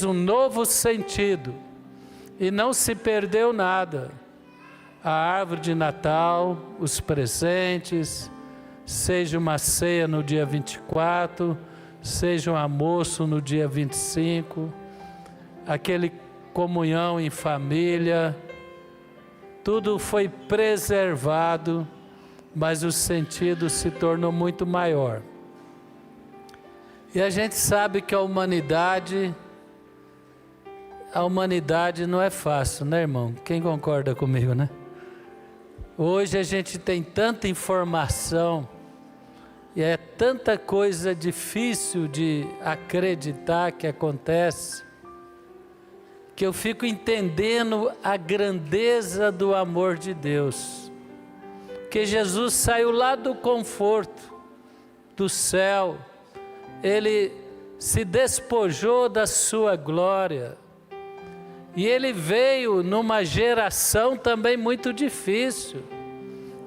um novo sentido e não se perdeu nada. A árvore de Natal, os presentes, seja uma ceia no dia 24, seja um almoço no dia 25, aquele comunhão em família, tudo foi preservado, mas o sentido se tornou muito maior. E a gente sabe que a humanidade não é fácil, né, irmão? Quem concorda comigo, né? Hoje a gente tem tanta informação e é tanta coisa difícil de acreditar que acontece, que eu fico entendendo a grandeza do amor de Deus. Que Jesus saiu lá do conforto, do céu, Ele se despojou da sua glória, e Ele veio numa geração também muito difícil.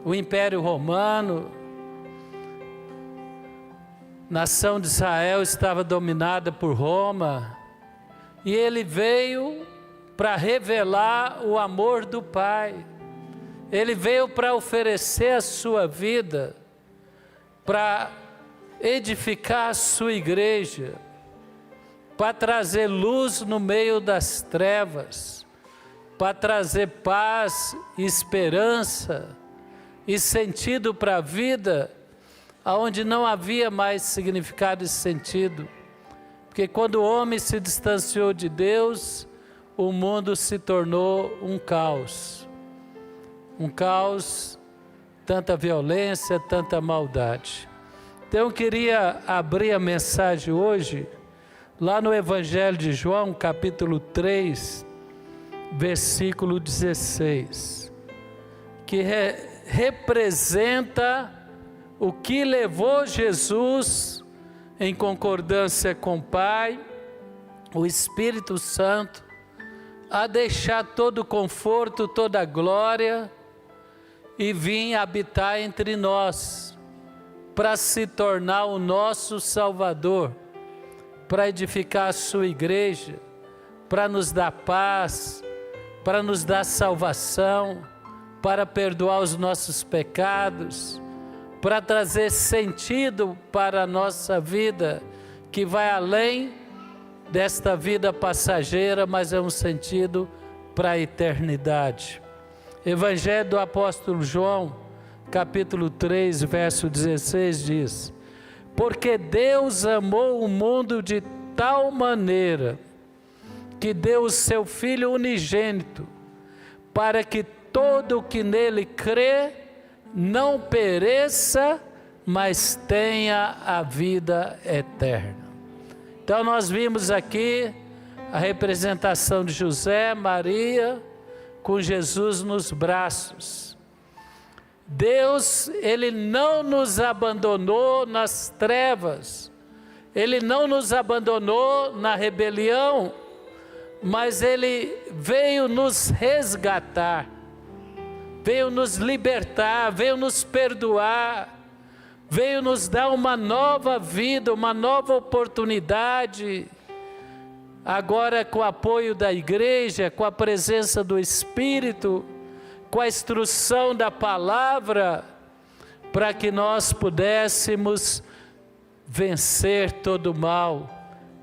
O Império Romano, nação de Israel estava dominada por Roma, e Ele veio para revelar o amor do Pai. Ele veio para oferecer a sua vida, para edificar a sua igreja, para trazer luz no meio das trevas, para trazer paz, esperança e sentido para a vida, aonde não havia mais significado e sentido. Porque quando o homem se distanciou de Deus, o mundo se tornou um caos. Um caos, tanta violência, tanta maldade. Então eu queria abrir a mensagem hoje, lá no Evangelho de João, capítulo 3, versículo 16, que representa o que levou Jesus, em concordância com o Pai, o Espírito Santo, a deixar todo o conforto, toda a glória, e vir habitar entre nós, para se tornar o nosso Salvador, para edificar a sua igreja, para nos dar paz, para nos dar salvação, para perdoar os nossos pecados, para trazer sentido para a nossa vida, que vai além desta vida passageira, mas é um sentido para a eternidade. Evangelho do apóstolo João, capítulo 3, verso 16 diz: porque Deus amou o mundo de tal maneira, que deu o seu Filho unigênito, para que todo o que nele crê, não pereça, mas tenha a vida eterna. Então nós vimos aqui a representação de José, Maria, com Jesus nos braços. Deus, Ele não nos abandonou nas trevas, Ele não nos abandonou na rebelião, mas Ele veio nos resgatar, veio nos libertar, veio nos perdoar, veio nos dar uma nova vida, uma nova oportunidade. Agora, com o apoio da igreja, com a presença do Espírito, com a instrução da palavra, para que nós pudéssemos vencer todo o mal,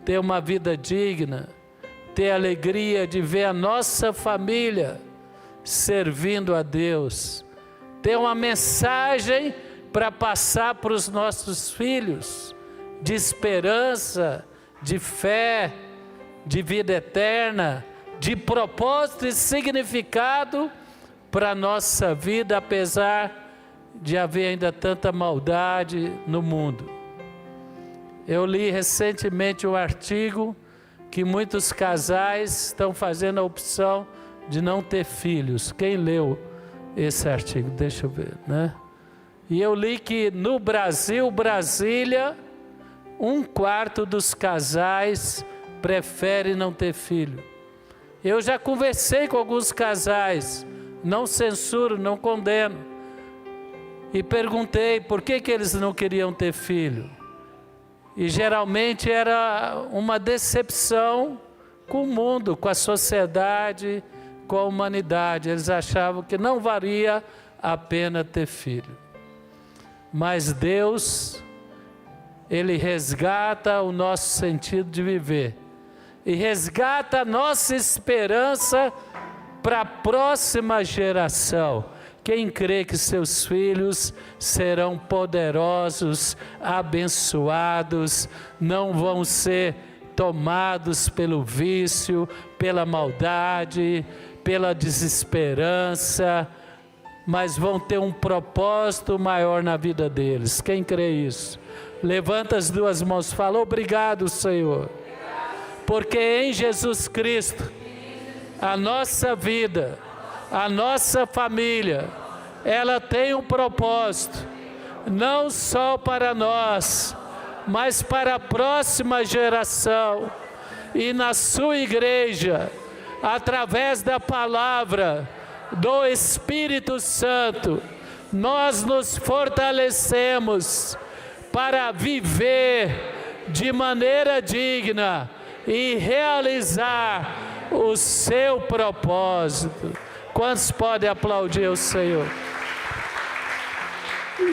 ter uma vida digna, ter a alegria de ver a nossa família servindo a Deus, ter uma mensagem para passar para os nossos filhos, de esperança, de fé, de vida eterna, de propósito e significado para a nossa vida, apesar de haver ainda tanta maldade no mundo. Eu li recentemente um artigo que muitos casais estão fazendo a opção de não ter filhos. Quem leu esse artigo? Deixa eu ver, né? E eu li que no Brasil, Brasília, 1/4 dos casais prefere não ter filho. Eu já conversei com alguns casais, não censuro, não condeno, e perguntei por que eles não queriam ter filho. E geralmente era uma decepção com o mundo, com a sociedade, com a humanidade. Eles achavam que não valia a pena ter filho. Mas Deus, Ele resgata o nosso sentido de viver. E resgata a nossa esperança para a próxima geração. Quem crê que seus filhos serão poderosos, abençoados, não vão ser tomados pelo vício, pela maldade, pela desesperança, mas vão ter um propósito maior na vida deles. Quem crê isso? Levanta as duas mãos e fala: obrigado, Senhor, porque em Jesus Cristo a nossa vida, a nossa família, ela tem um propósito, não só para nós, mas para a próxima geração. E na sua igreja, através da palavra do Espírito Santo, nós nos fortalecemos para viver de maneira digna e realizar o seu propósito. Quantos podem aplaudir o Senhor?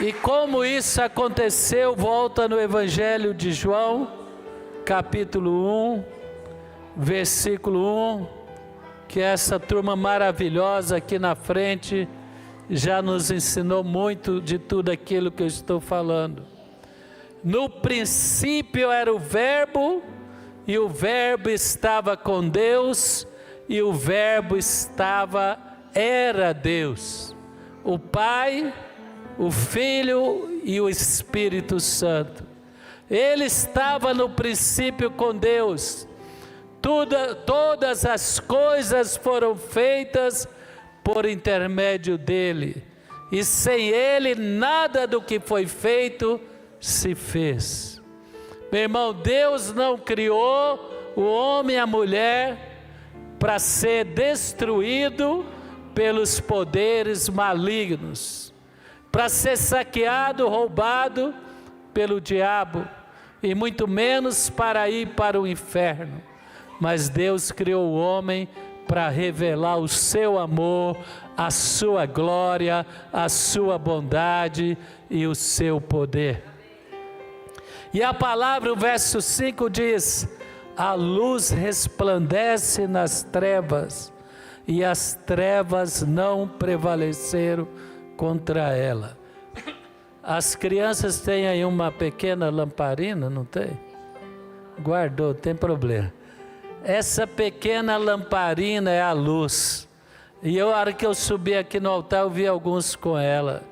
E como isso aconteceu, volta no Evangelho de João, capítulo 1, versículo 1, que essa turma maravilhosa aqui na frente já nos ensinou muito de tudo aquilo que eu estou falando. No princípio era o Verbo, e o Verbo estava com Deus, e o Verbo era Deus, o Pai, o Filho e o Espírito Santo. Ele estava no princípio com Deus. Todas as coisas foram feitas por intermédio dele, e sem ele nada do que foi feito se fez. Meu irmão, Deus não criou o homem e a mulher para ser destruído pelos poderes malignos, para ser saqueado, roubado pelo diabo, e muito menos para ir para o inferno. Mas Deus criou o homem para revelar o seu amor, a sua glória, a sua bondade e o seu poder. E a palavra, o verso 5 diz: a luz resplandece nas trevas, e as trevas não prevaleceram contra ela. As crianças têm aí uma pequena lamparina, não tem? Guardou, tem problema. Essa pequena lamparina é a luz. E a hora que eu subi aqui no altar, eu vi alguns com ela.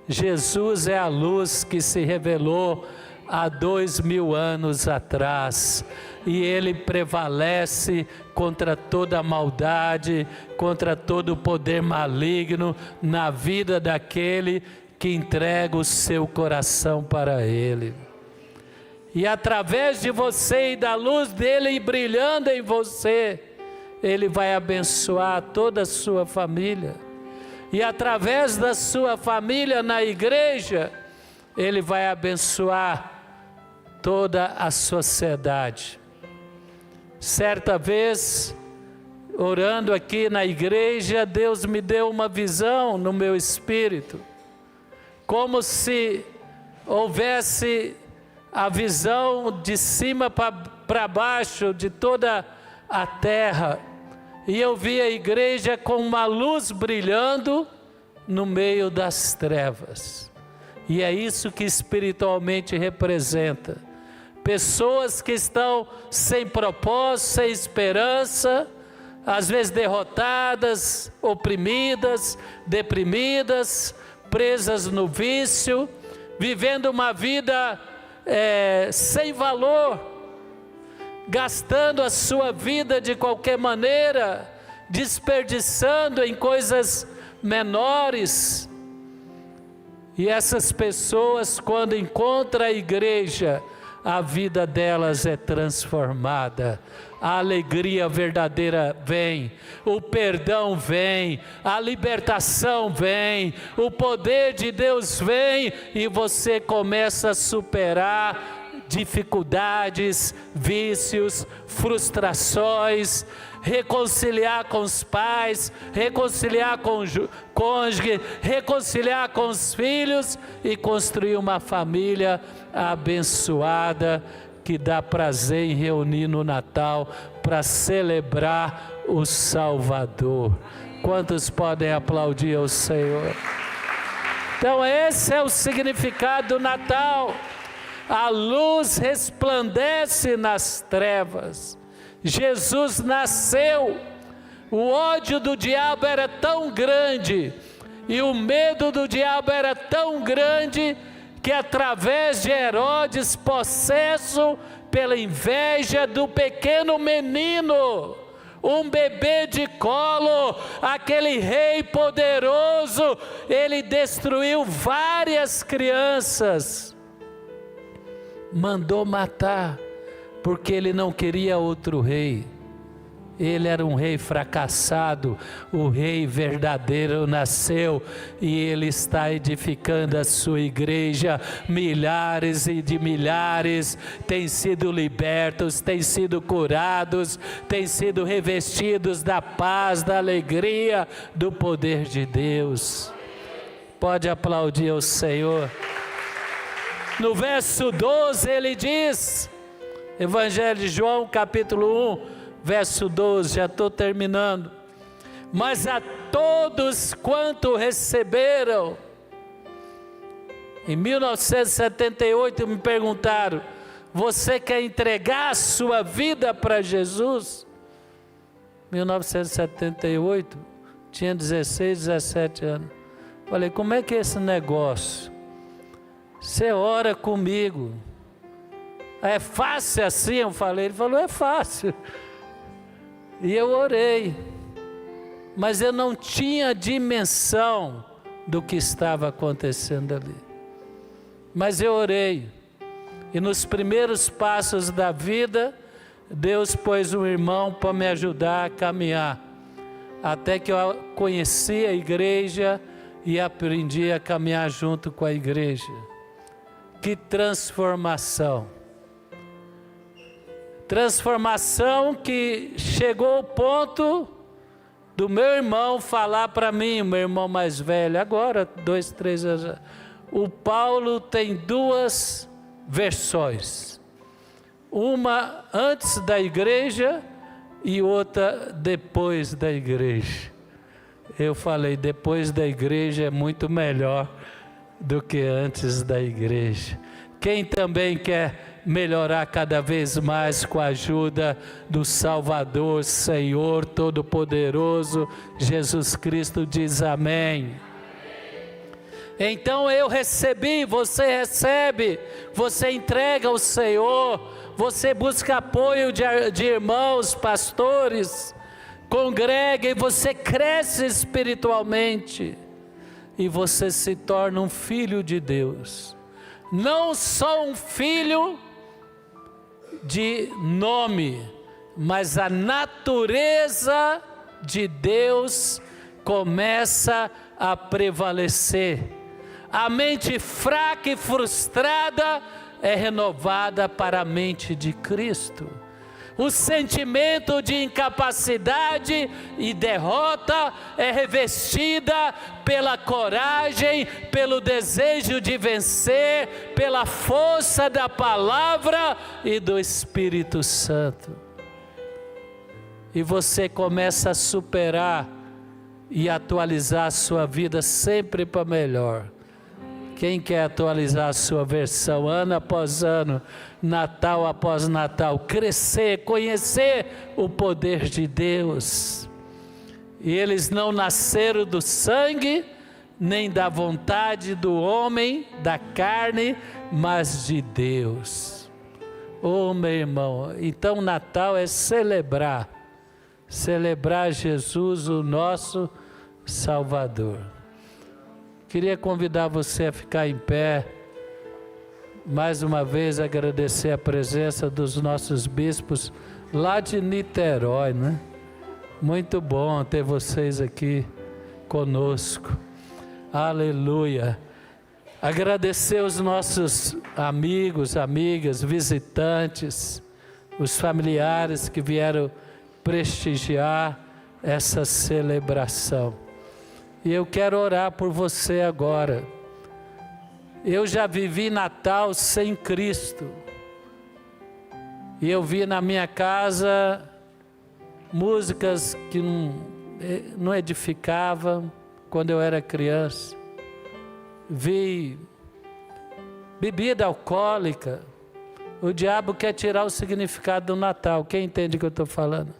Jesus é a luz que se revelou há 2000 anos atrás, e Ele prevalece contra toda a maldade, contra todo o poder maligno na vida daquele que entrega o seu coração para Ele. E através de você e da luz dele brilhando em você, Ele vai abençoar toda a sua família. E através da sua família na igreja, Ele vai abençoar toda a sociedade. Certa vez, orando aqui na igreja, Deus me deu uma visão no meu espírito, como se houvesse a visão de cima para baixo de toda a terra, e eu vi a igreja com uma luz brilhando no meio das trevas. E é isso que espiritualmente representa. Pessoas que estão sem propósito, sem esperança, às vezes derrotadas, oprimidas, deprimidas, presas no vício, vivendo uma vida sem valor, gastando a sua vida de qualquer maneira, desperdiçando em coisas menores. E essas pessoas, quando encontram a igreja, a vida delas é transformada, a alegria verdadeira vem, o perdão vem, a libertação vem, o poder de Deus vem, e você começa a superar dificuldades, vícios, frustrações, reconciliar com os pais, reconciliar com o cônjuge, reconciliar com os filhos e construir uma família abençoada que dá prazer em reunir no Natal para celebrar o Salvador. Quantos podem aplaudir ao Senhor? Então esse é o significado do Natal. A luz resplandece nas trevas. Jesus nasceu. O ódio do diabo era tão grande e o medo do diabo era tão grande que através de Herodes, possesso pela inveja do pequeno menino, um bebê de colo, aquele rei poderoso, ele destruiu várias crianças, mandou matar, porque ele não queria outro rei. Ele era um rei fracassado, o rei verdadeiro nasceu e ele está edificando a sua igreja. Milhares e de milhares têm sido libertos, têm sido curados, têm sido revestidos da paz, da alegria, do poder de Deus. Pode aplaudir o Senhor. No verso 12 ele diz, Evangelho de João capítulo 1, verso 12, já estou terminando. Mas a todos quanto receberam, em 1978 me perguntaram, você quer entregar a sua vida para Jesus? 1978, tinha 16, 17 anos. Falei, como é que é esse negócio? Você ora comigo. É fácil assim? Eu falei, ele falou, é fácil. E eu orei, mas eu não tinha dimensão do que estava acontecendo ali. Mas eu orei, e nos primeiros passos da vida, Deus pôs um irmão para me ajudar a caminhar, até que eu conheci a igreja e aprendi a caminhar junto com a igreja. Que transformação! Transformação que chegou ao ponto do meu irmão falar para mim, meu irmão mais velho, agora 2, 3 anos, o Paulo tem 2 versões, uma antes da igreja e outra depois da igreja. Eu falei, depois da igreja é muito melhor do que antes da igreja. Quem também quer melhorar cada vez mais com a ajuda do Salvador, Senhor Todo-Poderoso, Jesus Cristo, diz amém. Então eu recebi, você recebe, você entrega ao Senhor, você busca apoio de irmãos, pastores, congrega e você cresce espiritualmente e você se torna um filho de Deus. Não só um filho de nome, mas a natureza de Deus começa a prevalecer. A mente fraca e frustrada é renovada para a mente de Cristo. O sentimento de incapacidade e derrota é revestida pela coragem, pelo desejo de vencer, pela força da palavra e do Espírito Santo. E você começa a superar e atualizar a sua vida sempre para melhor. Quem quer atualizar a sua versão ano após ano, Natal após Natal, crescer, conhecer o poder de Deus. E eles não nasceram do sangue, nem da vontade do homem, da carne, mas de Deus. Oh, meu irmão, então Natal é celebrar Jesus, o nosso Salvador. Queria convidar você a ficar em pé, mais uma vez agradecer a presença dos nossos bispos lá de Niterói, né? Muito bom ter vocês aqui conosco. Aleluia. Agradecer os nossos amigos, amigas, visitantes, os familiares que vieram prestigiar essa celebração. E eu quero orar por você agora. Eu já vivi Natal sem Cristo. E eu vi na minha casa músicas que não edificavam quando eu era criança. Vi bebida alcoólica. O diabo quer tirar o significado do Natal. Quem entende o que eu estou falando?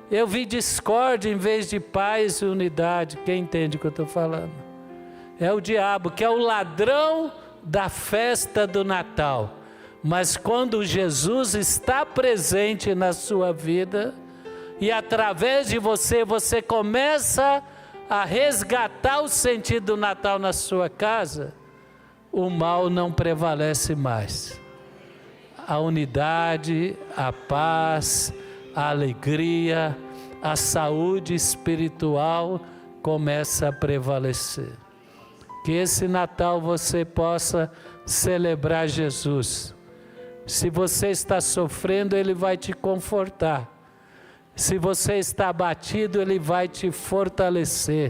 Eu vi discórdia em vez de paz e unidade. Quem entende o que eu estou falando? É o diabo, que é o ladrão da festa do Natal. Mas quando Jesus está presente na sua vida, e através de você, você começa a resgatar o sentido do Natal na sua casa, o mal não prevalece mais. A unidade, a paz, a alegria, a saúde espiritual começa a prevalecer. Que esse Natal você possa celebrar Jesus. Se você está sofrendo, Ele vai te confortar. Se você está abatido, Ele vai te fortalecer.